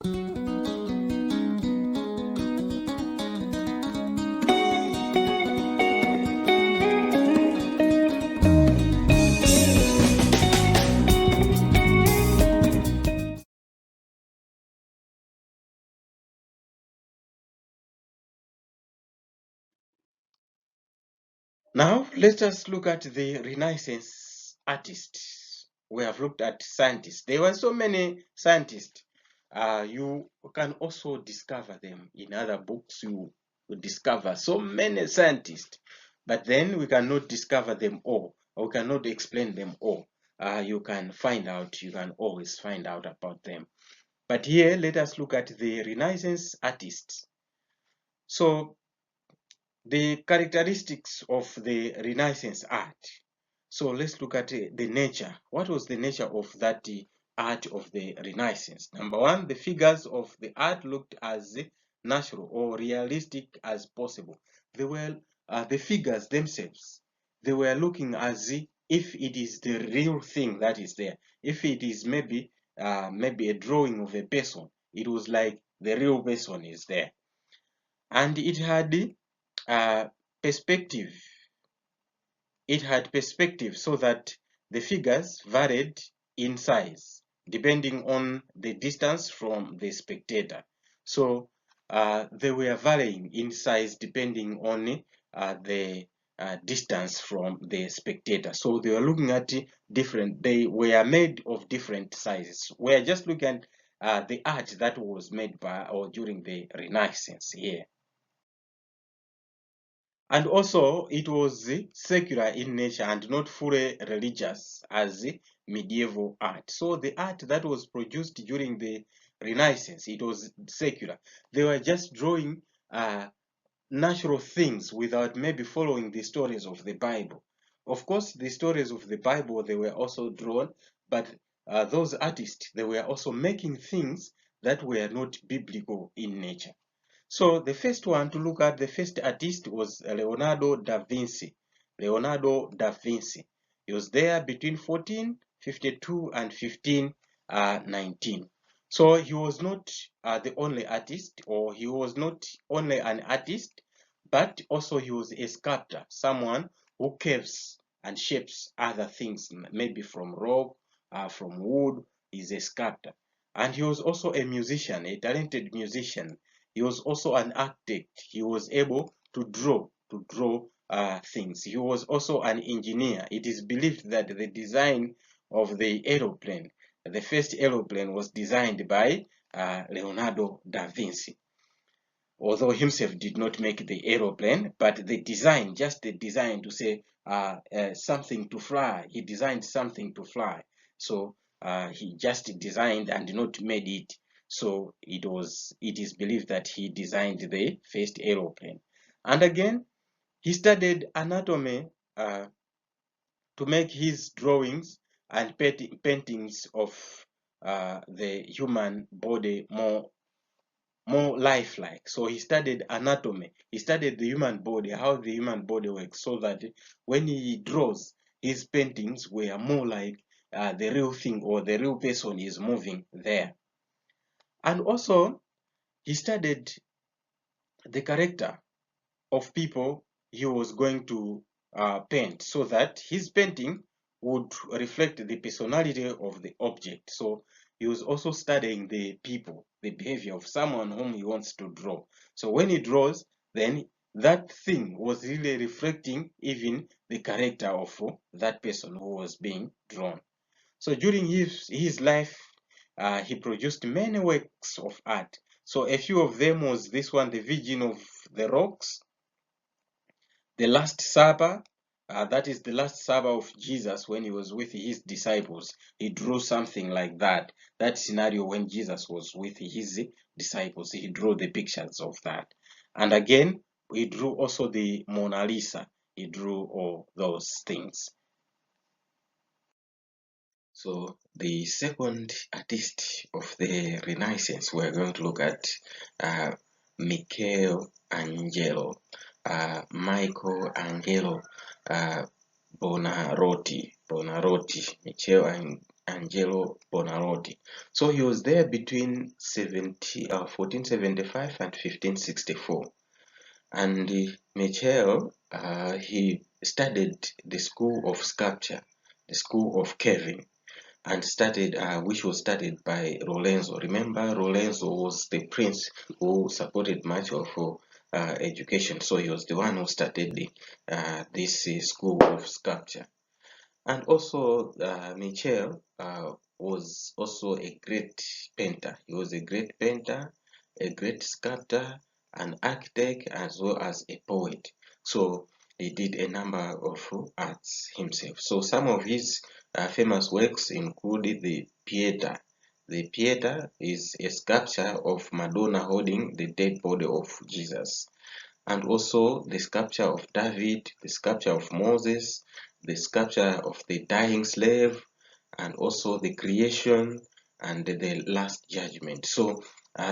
Now, let us look at the Renaissance artists. We have looked at scientists. There were so many scientists. You can also discover them in other books. You will discover so many scientists, but then we cannot discover them all, or we cannot explain them all. You can always find out about them. But here, let us look at the Renaissance artists. So, the characteristics of the Renaissance art. So let's look at the nature. What was the nature of that art of the Renaissance? Number one, the figures of the art looked as natural or realistic as possible. They were the figures themselves. They were looking as if it is the real thing that is there. If it is maybe a drawing of a person, it was like the real person is there, and it had perspective. It had perspective so that the figures varied in size depending on the distance from the spectator. So they were varying in size depending on the distance from the spectator. So they were looking at they were made of different sizes. We are just looking at the art that was made by or during the Renaissance here. And also, it was secular in nature and not fully religious as medieval art. So the art that was produced during the Renaissance, it was secular. They were just drawing natural things without maybe following the stories of the Bible. Of course, the stories of the Bible, they were also drawn, but those artists, they were also making things that were not biblical in nature. So the first one to look at, the first artist was Leonardo da Vinci. Leonardo da Vinci. He was there between 1452 and 1519. So he was not the only artist, or he was not only an artist, but also he was a sculptor, someone who carves and shapes other things, maybe from rock, from wood. He's a sculptor. And he was also a musician, a talented musician. He was also an architect. He was able to draw things. He was also an engineer. It is believed that the design of the aeroplane, the first aeroplane, was designed by Leonardo da Vinci. Although himself did not make the aeroplane, but the design, just the design to say something to fly. He designed something to fly. So he just designed and not made it. So it is believed that he designed the first aeroplane. And again, he studied anatomy to make his drawings and paintings of the human body more lifelike. So he studied anatomy. He studied the human body, how the human body works, so that when he draws, his paintings were more like the real thing, or the real person is moving there. And also, he studied the character of people he was going to paint, so that his painting would reflect the personality of the object. So he was also studying the people, the behavior of someone whom he wants to draw. So when he draws, then that thing was really reflecting even the character of that person who was being drawn. So during his life, he produced many works of art. So a few of them was this one, The Virgin of the Rocks, The Last Supper. That is the Last Supper of Jesus when he was with his disciples. He drew something like that. That scenario when Jesus was with his disciples, he drew the pictures of that. And again, he drew also the Mona Lisa. He drew all those things. So the second artist of the Renaissance we're going to look at Michelangelo. Michelangelo Buonarroti. Angelo Buonarroti. So he was there between 1475 and 1564. And Michel, he studied the school of sculpture, the school of carving, and started, which was studied by Lorenzo. Remember, Lorenzo was the prince who supported much of education, so he was the one who started this school of sculpture. And also, Michel was also a great painter. He was a great painter, a great sculptor, an architect, as well as a poet. So he did a number of arts himself. So some of his famous works include the Pieta. The Pieta is a sculpture of Madonna holding the dead body of Jesus, and also the sculpture of David, the sculpture of Moses, the sculpture of the dying slave, and also the creation and the last judgment. So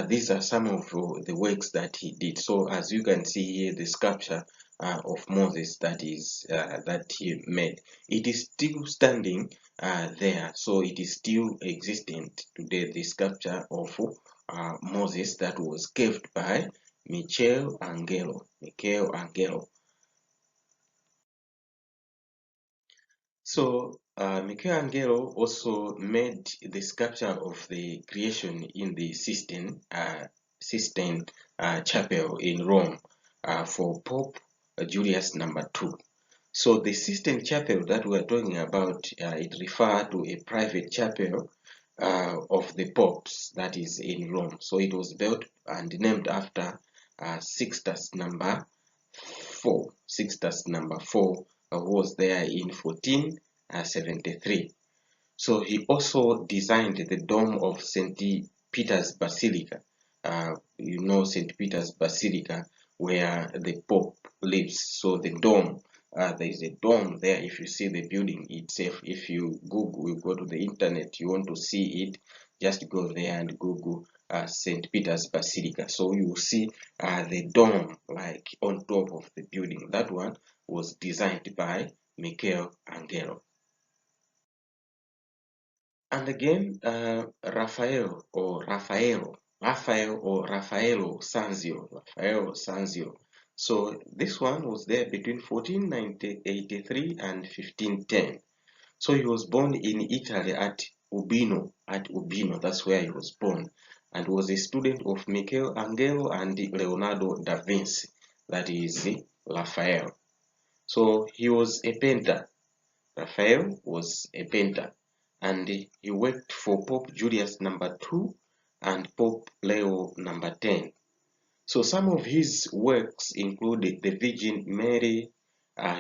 these are some of the works that he did. So as you can see here, the sculpture of Moses that he made, it is still standing there. So it is still existent today, the sculpture of Moses that was carved by Michelangelo. So Michelangelo also made the sculpture of the creation in the Sistine Chapel in Rome for Pope Julius II. So the Sistine Chapel that we are talking about, it refers to a private chapel of the popes that is in Rome. So it was built and named after Sixtus number 4. Sixtus number 4 was there in 1473. So he also designed the dome of St. Peter's Basilica. You know St. Peter's Basilica where the Pope lives. So the dome, there is a dome there. If you see the building itself, if you go to the internet, you want to see it, just go there and Google St. Peter's Basilica. So you will see the dome like on top of the building. That one was designed by Michelangelo. And again, Raphael or Raffaello Sanzio. So this one was there between 1483 and 1510. So he was born in Italy at Urbino. That's where he was born, and was a student of Michelangelo and Leonardo da Vinci, that is Raphael. So he was a painter. Raphael was a painter, and he worked for Pope Julius II and Pope Leo X. So some of his works included the Virgin Mary.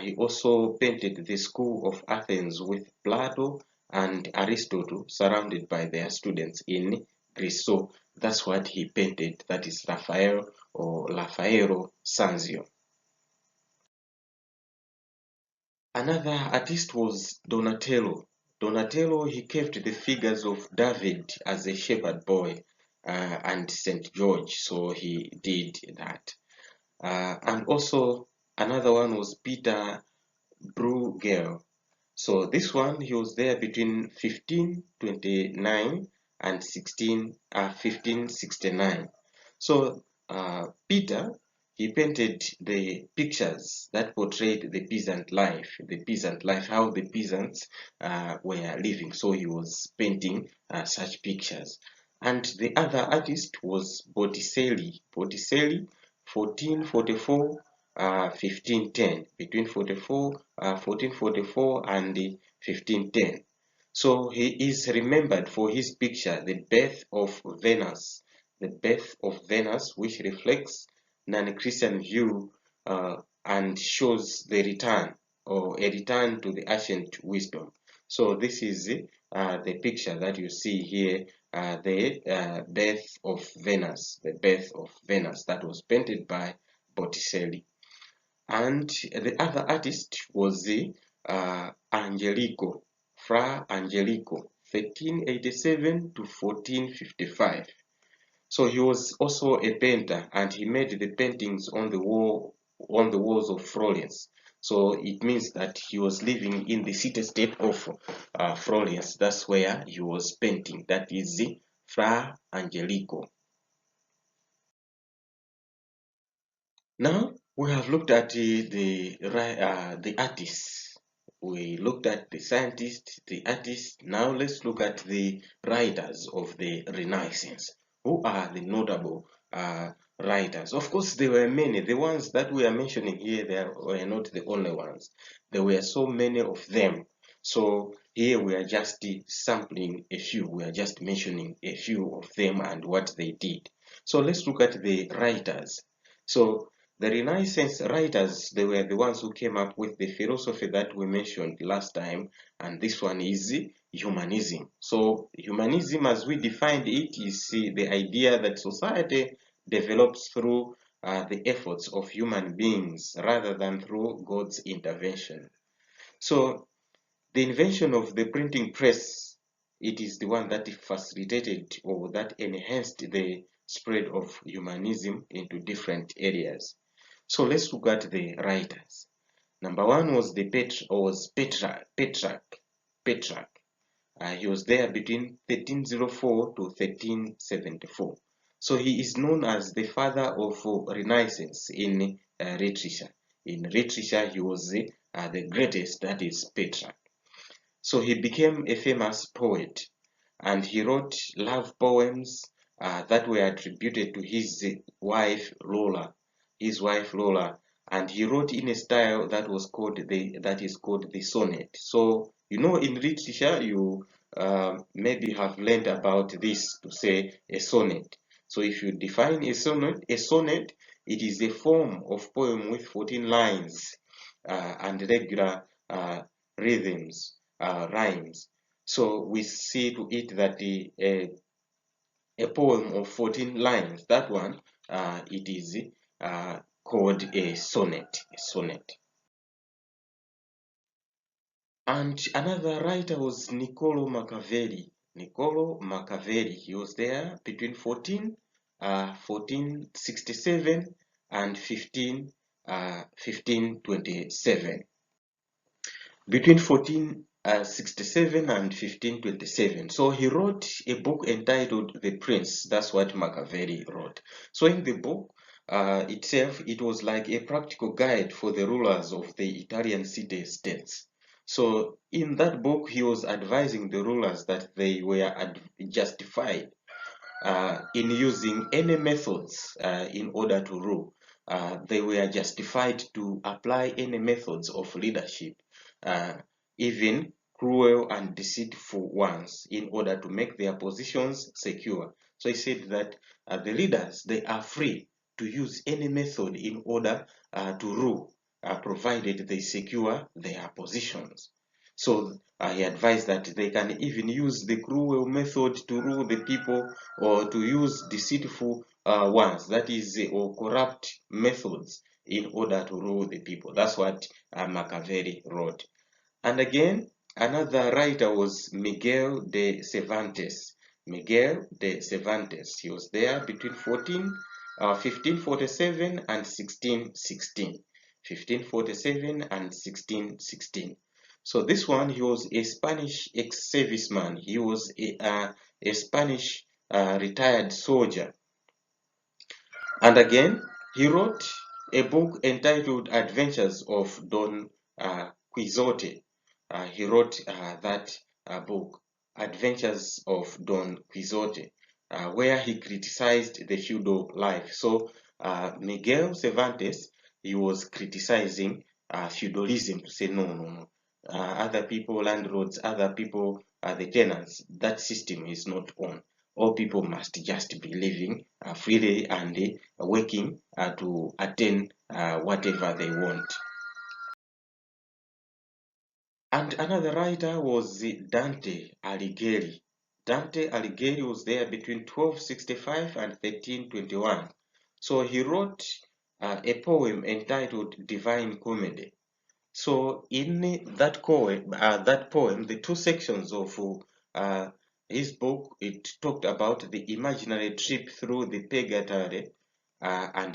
He also painted the school of Athens with Plato and Aristotle surrounded by their students in Greece. So that's what he painted. That is Raphael or Raffaello Sanzio. Another artist was Donatello. Donatello, he kept the figures of David as a shepherd boy and St. George, so he did that. And also another one was Peter Bruegel. So this one, he was there between 1529 and 1569. So Peter, he painted the pictures that portrayed the peasant life, how the peasants were living. So he was painting such pictures. And the other artist was Botticelli. Botticelli, 1444 1510, between 1444 and 1510. So he is remembered for his picture, The Birth of Venus, which reflects non-Christian view and shows the return or a return to the ancient wisdom. So this is the picture that you see here, the birth of Venus, that was painted by Botticelli. And the other artist was Angelico, Fra Angelico, 1387 to 1455. So he was also a painter, and he made the paintings on the walls of Florence. So it means that he was living in the city-state of Florence. That's where he was painting. That is Fra Angelico. Now we have looked at the artists. We looked at the scientists, the artists. Now let's look at the writers of the Renaissance. Who are the notable writers? Of course, there were many. The ones that we are mentioning here, they were not the only ones. There were so many of them. So here we are just sampling a few. We are just mentioning a few of them and what they did. So let's look at the writers. So the Renaissance writers, they were the ones who came up with the philosophy that we mentioned last time, and this one is humanism. So humanism, as we defined it, is the idea that society develops through the efforts of human beings rather than through God's intervention. So the invention of the printing press, it is the one that facilitated or that enhanced the spread of humanism into different areas. So let's look at the writers. Number one was Petrarch. He was there between 1304 to 1374. So he is known as the father of Renaissance in literature. In literature, he was the greatest, that is Petrarch. So he became a famous poet, and he wrote love poems that were attributed to his wife Lola, and he wrote in a style that is called the sonnet. So you know, in literature, you maybe have learned about this to say a sonnet. So if you define a sonnet, it is a form of poem with 14 lines and regular rhythms. Rhymes. So we see to it that a poem of 14 lines, that one, it is called a sonnet. And another writer was Niccolo Machiavelli. He was there between 1467 and 1527. Between 1467 and 1527. So he wrote a book entitled The Prince. That's what Machiavelli wrote. So in the book itself, it was like a practical guide for the rulers of the Italian city-states. So in that book, he was advising the rulers that they were justified in using any methods in order to rule. They were justified to apply any methods of leadership, even cruel and deceitful ones, in order to make their positions secure. So he said that the leaders, they are free to use any method in order to rule, provided they secure their positions. So he advised that they can even use the cruel method to rule the people, or to use deceitful ones, that is, or corrupt methods in order to rule the people. That's what Machiavelli wrote. And again, another writer was Miguel de Cervantes. He was there between 1547 and 1616. 1547 and 1616. So this one, he was a Spanish ex-serviceman. He was a Spanish retired soldier. And again, he wrote a book entitled Adventures of Don Quixote. He wrote that book, Adventures of Don Quixote, where he criticized the feudal life. So Miguel Cervantes, he was criticizing feudalism, to say no. Other people, landlords, other people, the tenants, that system is not on. All people must just be living freely and working to attain whatever they want. And another writer was Dante Alighieri. Dante Alighieri was there between 1265 and 1321. So he wrote a poem entitled Divine Comedy. So in that poem, the two sections of his book, it talked about the imaginary trip through the purgatory and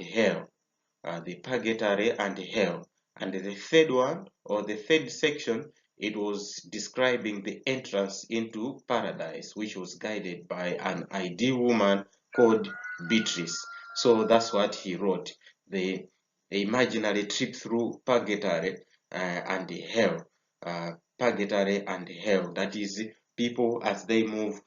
hell, And the third one, or the third section, it was describing the entrance into paradise, which was guided by an ideal woman called Beatrice. So that's what he wrote, the imaginary trip through purgatory and hell. Purgatory and hell, that is, people as they move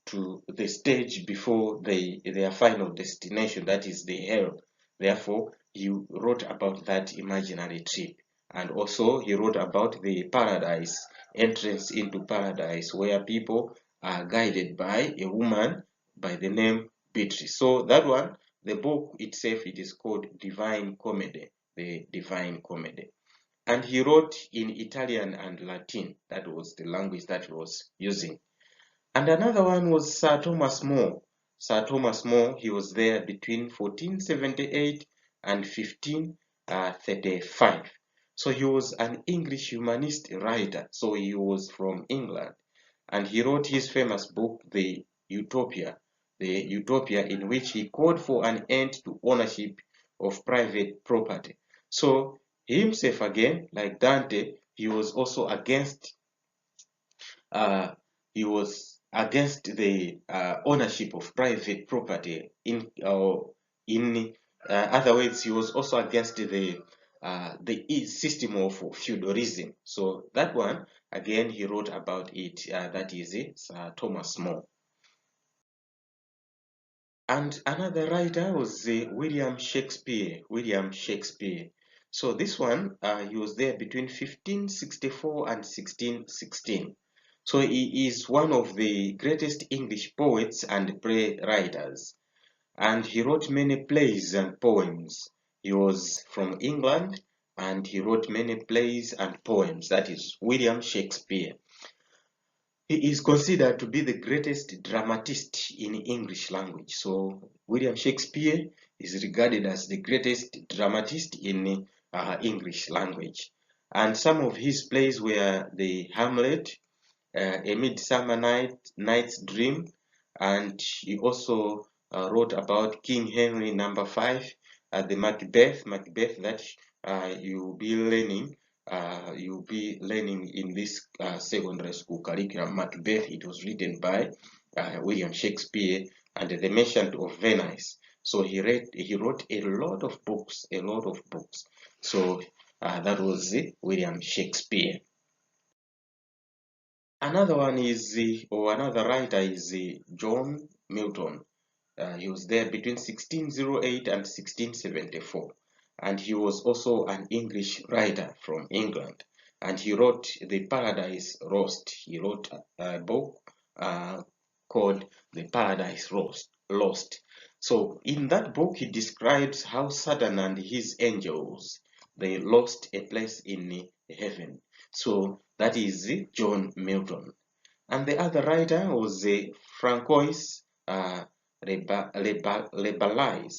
to the stage before their final destination, that is the hell. Therefore, he wrote about that imaginary trip. And also, he wrote about the paradise, entrance into paradise, where people are guided by a woman by the name Beatrice. So that one, the book itself, it is called Divine Comedy, the Divine Comedy. And he wrote in Italian and Latin. That was the language that he was using. And another one was Sir Thomas More. Sir Thomas More, he was there between 1478 and 1535. So he was an English humanist writer. So he was from England. And he wrote his famous book, The Utopia, in which he called for an end to ownership of private property. So he himself, again, like Dante, he was also against uh, the ownership of private property. In other words, he was also against the system of feudalism. So that one, again, he wrote about it. That is it, Thomas More. And another writer was William Shakespeare. William Shakespeare. So this one, he was there between 1564 and 1616. So he is one of the greatest English poets and playwrights. And he wrote many plays and poems. He was from England and he wrote many plays and poems. That is William Shakespeare. He is considered to be the greatest dramatist in English language. So William Shakespeare is regarded as the greatest dramatist in English language. And some of his plays were the Hamlet, A Midsummer Night's Dream, and he also wrote about King Henry V, the Macbeth that you'll be learning in this secondary school curriculum. Macbeth, it was written by William Shakespeare, and the Merchant of Venice. So he wrote a lot of books. So that was William Shakespeare. Another one is, or another writer is John Milton. He was there between 1608 and 1674. And he was also an English writer from England. And he wrote The Paradise Lost. He wrote a book called The Paradise Lost. So in that book, he describes how Satan and his angels, they lost a place in heaven. So that is John Milton. And the other writer was Francois Rabelais.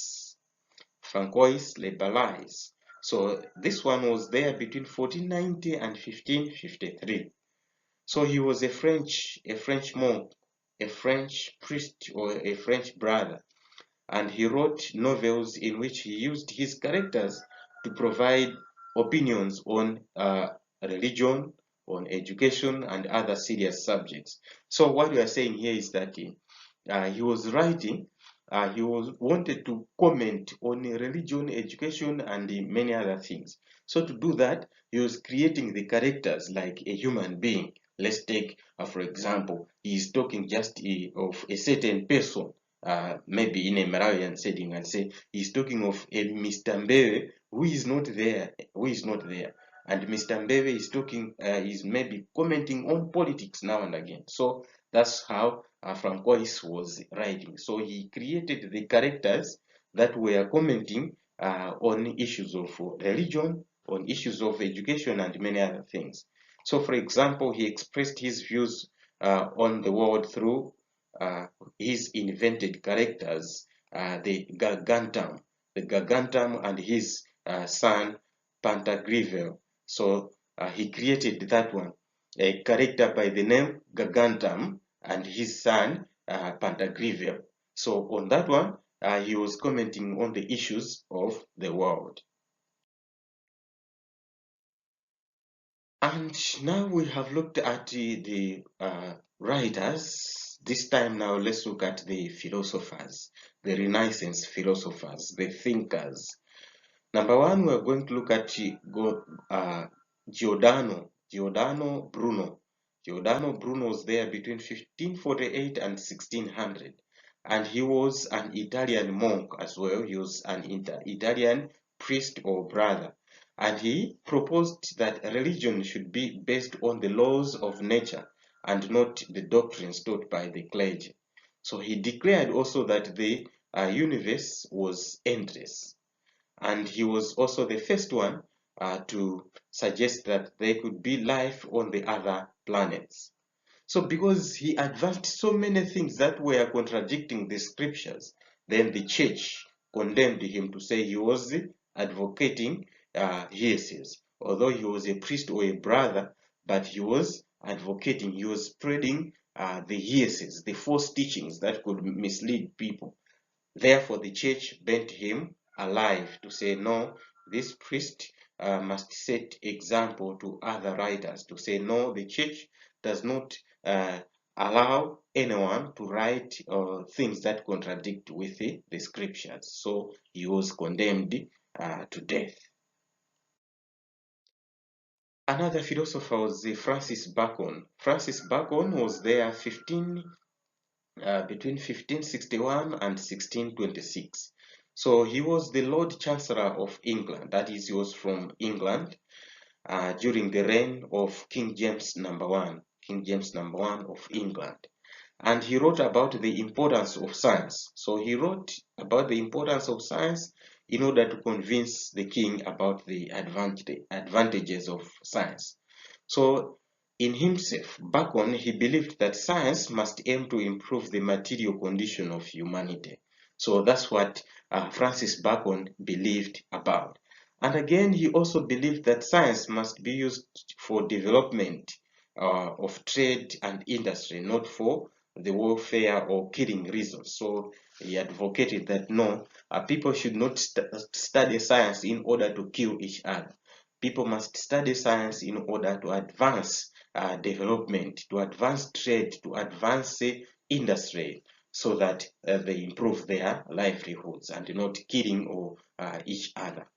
Francois Rabelais. So this one was there between 1490 and 1553. So he was a French monk, a French priest, or a French brother, and he wrote novels in which he used his characters to provide opinions on religion, on education, and other serious subjects. So what we are saying here is that he was writing, he wanted to comment on religion, education, and many other things. So to do that, he was creating the characters like a human being. Let's take, for example, he is talking just of a certain person, maybe in a Malawian setting, and say he's talking of a Mr. Mbele who is not there, and Mr. Mbele is talking, is maybe commenting on politics now and again. So that's how Francois was writing. So he created the characters that were commenting on issues of religion, on issues of education, and many other things. So, for example, he expressed his views on the world through his invented characters, the Gargantum and his son Pantagruel. So he created that one, a character by the name Gargantum and his son Pantagruel. So on that one, he was commenting on the issues of the world. And now we have looked at the writers. This time now let's look at the philosophers, the Renaissance philosophers, the thinkers. Number one, we're going to look at Giordano Bruno. Giordano Bruno was there between 1548 and 1600. And he was an Italian monk as well. He was an Italian priest or brother. And he proposed that religion should be based on the laws of nature and not the doctrines taught by the clergy. So he declared also that the universe was endless. And he was also the first one to suggest that there could be life on the other planets. So because he advanced so many things that were contradicting the scriptures, then the church condemned him to say he was advocating heresies. Although he was a priest or a brother, but he was advocating, he was spreading the heresies, the false teachings that could mislead people. Therefore, the church burnt him alive to say, no, this priest must set example to other writers to say, no, the church does not allow anyone to write things that contradict with the scriptures. So he was condemned to death. Another philosopher was Francis Bacon. Francis Bacon was there between 1561 and 1626. So he was the Lord Chancellor of England. That is, he was from England during the reign of King James I, King James I of England. And he wrote about the importance of science. So he wrote about the importance of science in order to convince the king about the advantages of science. So in himself, Bacon, he believed that science must aim to improve the material condition of humanity. So that's what Francis Bacon believed about. And again, he also believed that science must be used for development of trade and industry, not for the warfare or killing reasons. So he advocated that no, people should not study science in order to kill each other. People must study science in order to advance development, to advance trade, to advance industry, so that they improve their livelihoods and not killing or each other.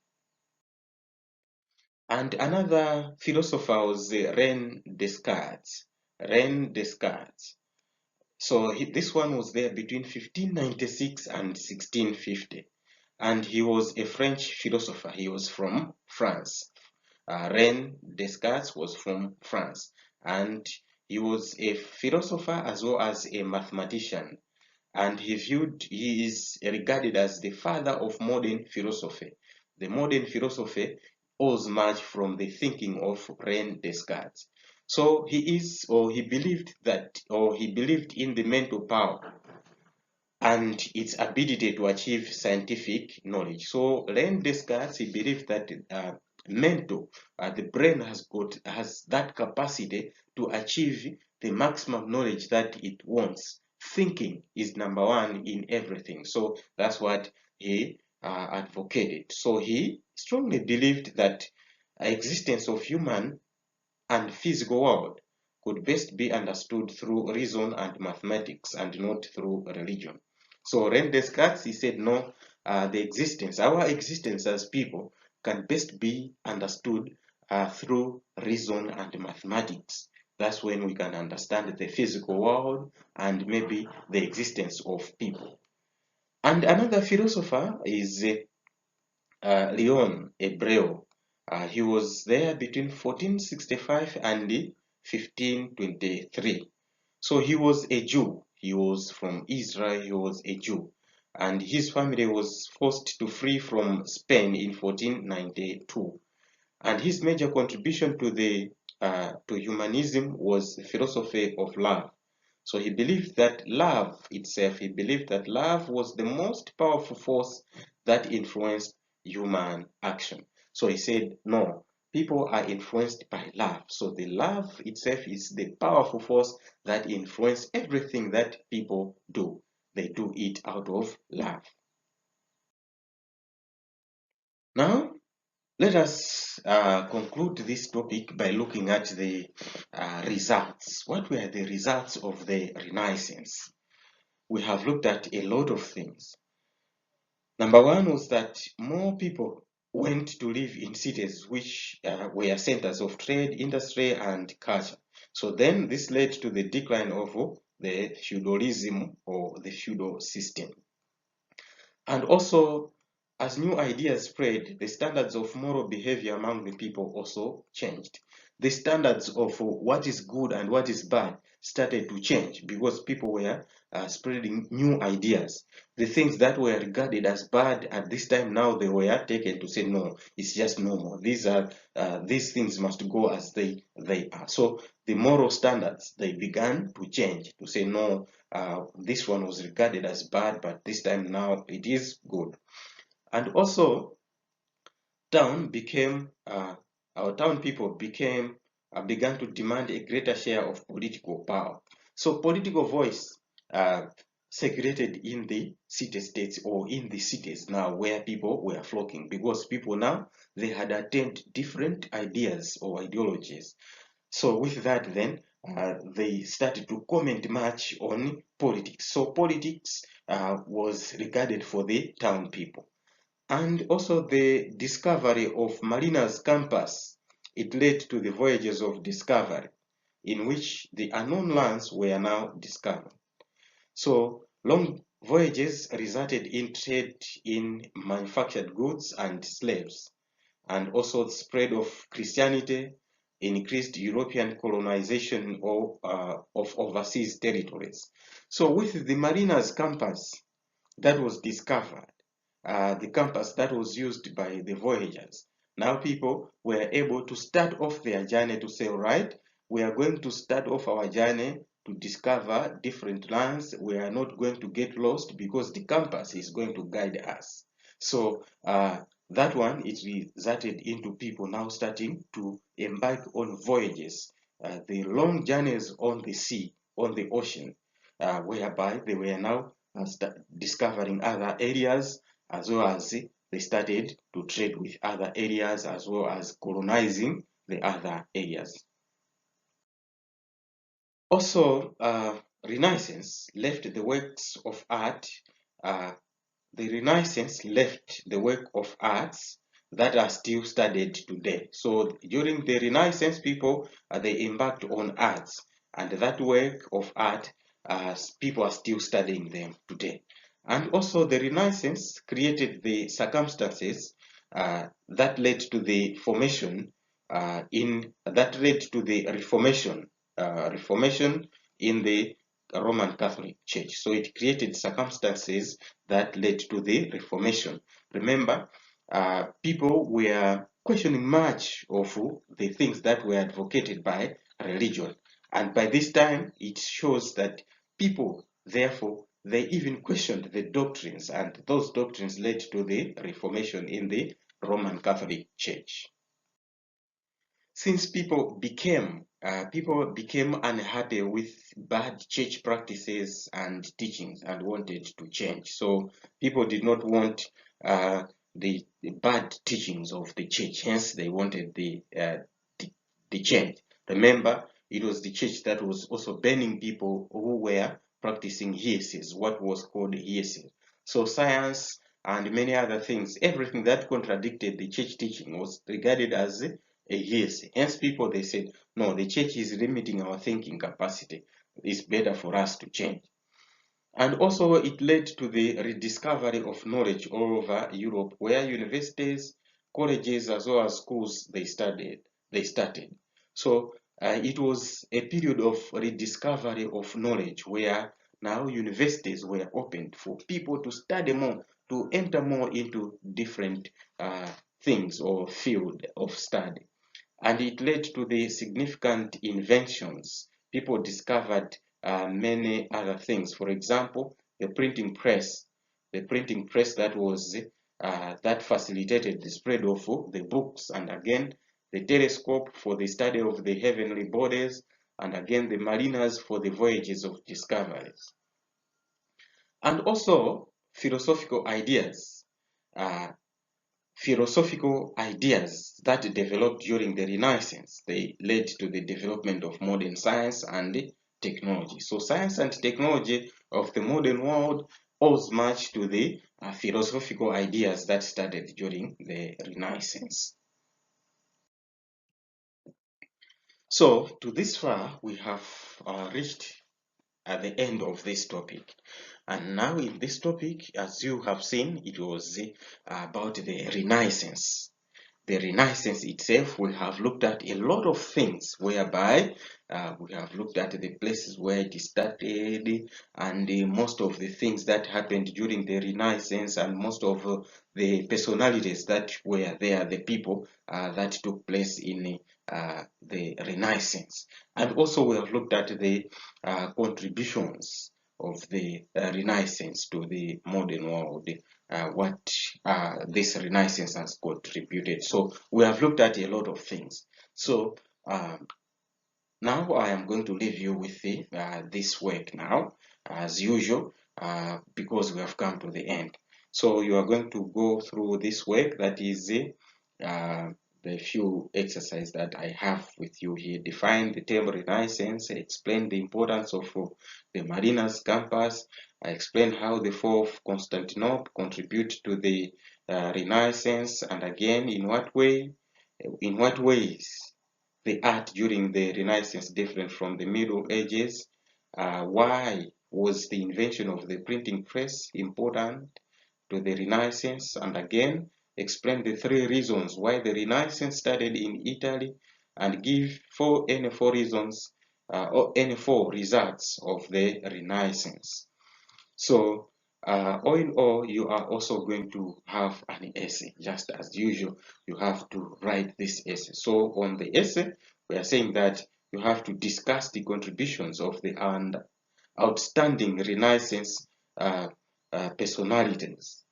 And another philosopher was René Descartes. René Descartes. So this one was there between 1596 and 1650. And he was a French philosopher. He was from France. René Descartes was from France. And he was a philosopher as well as a mathematician. And he is regarded as the father of modern philosophy. The modern philosophy owes much from the thinking of René Descartes. So he believed in the mental power and its ability to achieve scientific knowledge. So René Descartes, he believed that the brain has that capacity to achieve the maximum knowledge that it wants. Thinking is number one in everything. So that's what he advocated. So he strongly believed that existence of human and physical world could best be understood through reason and mathematics and not through religion. So René Descartes, he said, no, our existence as people can best be understood through reason and mathematics. That's when we can understand the physical world and maybe the existence of people. And another philosopher is Leon Hebreu. He was there between 1465 and 1523. So he was a Jew. He was from Israel. He was a Jew. And his family was forced to flee from Spain in 1492. And his major contribution to humanism was the philosophy of love. So he believed that love was the most powerful force that influenced human action. So he said, no, people are influenced by love. So the love itself is the powerful force that influences everything that people do. They do it out of love. Now, Let us conclude this topic by looking at the results. What were the results of the Renaissance? We have looked at a lot of things. Number one was that more people went to live in cities which were centers of trade, industry, and culture. So then this led to the decline of the feudalism or the feudal system. And also, as new ideas spread, the standards of moral behavior among the people also changed. The standards of what is good and what is bad started to change because people were spreading new ideas. The things that were regarded as bad at this time, now they were taken to say, no, it's just normal. These things must go as they are. So the moral standards, they began to change to say, no, this one was regarded as bad, but this time now it is good. And also, our town people began to demand a greater share of political power. So political voice circulated in the city-states or in the cities now where people were flocking, because people now, they had attained different ideas or ideologies. So with that then, they started to comment much on politics. So politics was regarded for the town people. And also the discovery of Mariner's compass, it led to the voyages of discovery, in which the unknown lands were now discovered. So long voyages resulted in trade in manufactured goods and slaves, and also the spread of Christianity increased European colonization of overseas territories. So with the mariner's compass that was discovered, the compass that was used by the voyagers, now people were able to start off their journey to say, all right, we are going to start off our journey to discover different lands. We are not going to get lost because the compass is going to guide us. So that one, it resulted into people now starting to embark on voyages, the long journeys on the sea, on the ocean, whereby they were now discovering other areas, as well as they started to trade with other areas, as well as colonizing the other areas. Also, Renaissance left the works of art. The Renaissance left the work of arts that are still studied today. So during the Renaissance, people they embarked on arts, and that work of art, people are still studying them today. And also, the Renaissance created the circumstances that led to the formation Reformation in the Roman Catholic Church. So it created circumstances that led to the Reformation. Remember, people were questioning much of the things that were advocated by religion. And by this time, it shows that people, therefore, they even questioned the doctrines, and those doctrines led to the Reformation in the Roman Catholic Church. Since people became unhappy with bad church practices and teachings and wanted to change. So people did not want the bad teachings of the church. Hence, they wanted the change. Remember, it was the church that was also banning people who were practicing heresies, what was called heresy. So science and many other things, everything that contradicted the church teaching was regarded as a heresy. Hence, people, they said, no, the church is limiting our thinking capacity. It's better for us to change. And also, it led to the rediscovery of knowledge all over Europe, where universities, colleges, as well as schools, they started. So it was a period of rediscovery of knowledge, where now universities were opened for people to study more, to enter more into different things or field of study. And it led to the significant inventions. People discovered many other things. For example, the printing press that was that facilitated the spread of the books, and again the telescope for the study of the heavenly bodies, and again the mariners for the voyages of discoveries. And also philosophical ideas. philosophical ideas that developed during the Renaissance. They led to the development of modern science and technology. So science and technology of the modern world owes much to the philosophical ideas that started during the Renaissance. So to this far, we have reached at the end of this topic. And now in this topic, as you have seen, it was about the Renaissance. The Renaissance itself, we have looked at a lot of things whereby we have looked at the places where it started and most of the things that happened during the Renaissance and most of the personalities that were there, the people that took place in the Renaissance. And also we have looked at the contributions of the Renaissance to the modern world. What this Renaissance has contributed. So we have looked at a lot of things. So now I am going to leave you with this work now, as usual, because we have come to the end. So you are going to go through this work, that is the few exercises that I have with you here. Define the term Renaissance, explain the importance of the Marinas campus. I explain how the fall of Constantinople contribute to the Renaissance, and again in what ways the art during the Renaissance different from the Middle Ages. Why was the invention of the printing press important to the Renaissance? And again, explain the 3 reasons why the Renaissance started in Italy, and give any four reasons or any 4 results of the Renaissance. So all in all, you are also going to have an essay. Just as usual, you have to write this essay. So on the essay, we are saying that you have to discuss the contributions of the outstanding Renaissance personalities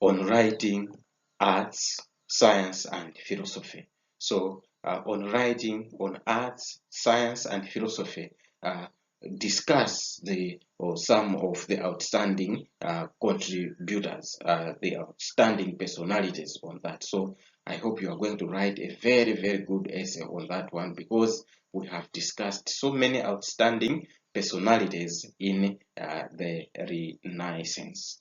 on writing, arts, science, and philosophy. So on writing, on arts, science, and philosophy, discuss some of the outstanding contributors, the outstanding personalities on that. So I hope you are going to write a very, very good essay on that one, because we have discussed so many outstanding personalities in the Renaissance.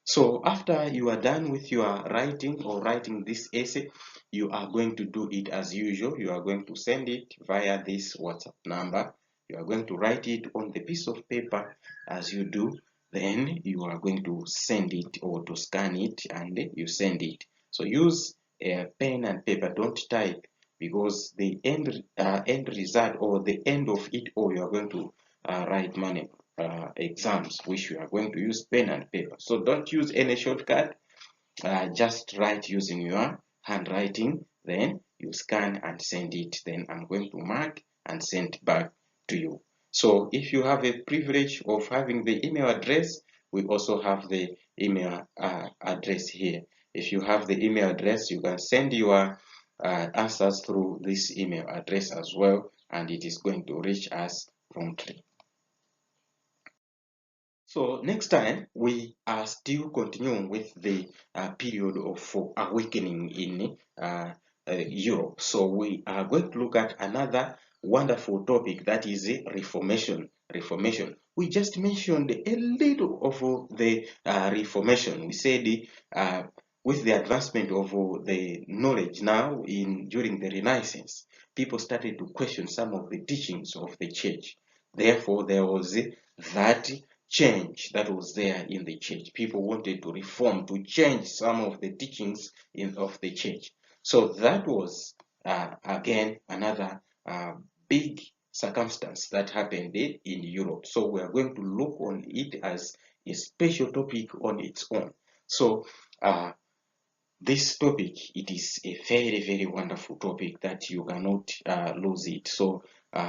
So after you are done with your writing this essay, you are going to do it as usual. You are going to send it via this WhatsApp number. You are going to write it on the piece of paper as you do. Then you are going to send it or to scan it, and you send it. So use a pen and paper. Don't type, because the end result or the end of it all, you are going to write money. Exams which you are going to use pen and paper. So don't use any shortcut, just write using your handwriting, then you scan and send it. Then I'm going to mark and send back to you. So if you have a privilege of having the email address, we also have the email address here. If you have the email address, you can send your answers through this email address as well, and it is going to reach us promptly. So next time we are still continuing with the period of awakening in Europe. So we are going to look at another wonderful topic, that is Reformation. Reformation. We just mentioned a little of the Reformation. We said with the advancement of the knowledge now during the Renaissance, people started to question some of the teachings of the church. Therefore, there was that change that was there in the church. People wanted to reform, to change some of the teachings of the church. So that was again another big circumstance that happened in Europe. So we are going to look on it as a special topic on its own. So this topic, it is a very, very wonderful topic that you cannot lose it. So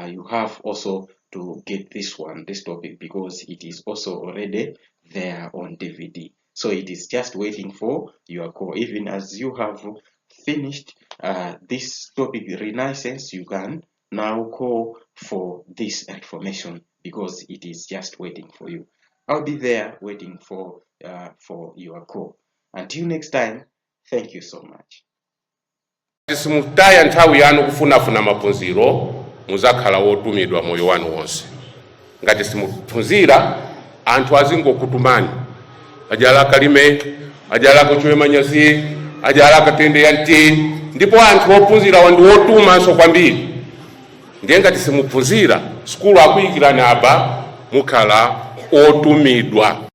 you have also to get this topic, because it is also already there on DVD. So it is just waiting for your call. Even as you have finished this topic, Renaissance, you can now call for this Reformation, because it is just waiting for you. I'll be there waiting for your call. Until next time, thank you so much. Simutaya nthawi yanu kufunafuna maphunziro muzakhala wotumidwa moyo wanu wonse. Ngati simuphunzira anthu azingokutumani ajala kalime ajala kuchwe manyazi ajala katende yanti ndipo anthu ophunzira wandi wotumanso kwambiri. Ndiye ngati simuphunzira skulu akuyikirani apa mukhala otumidwa.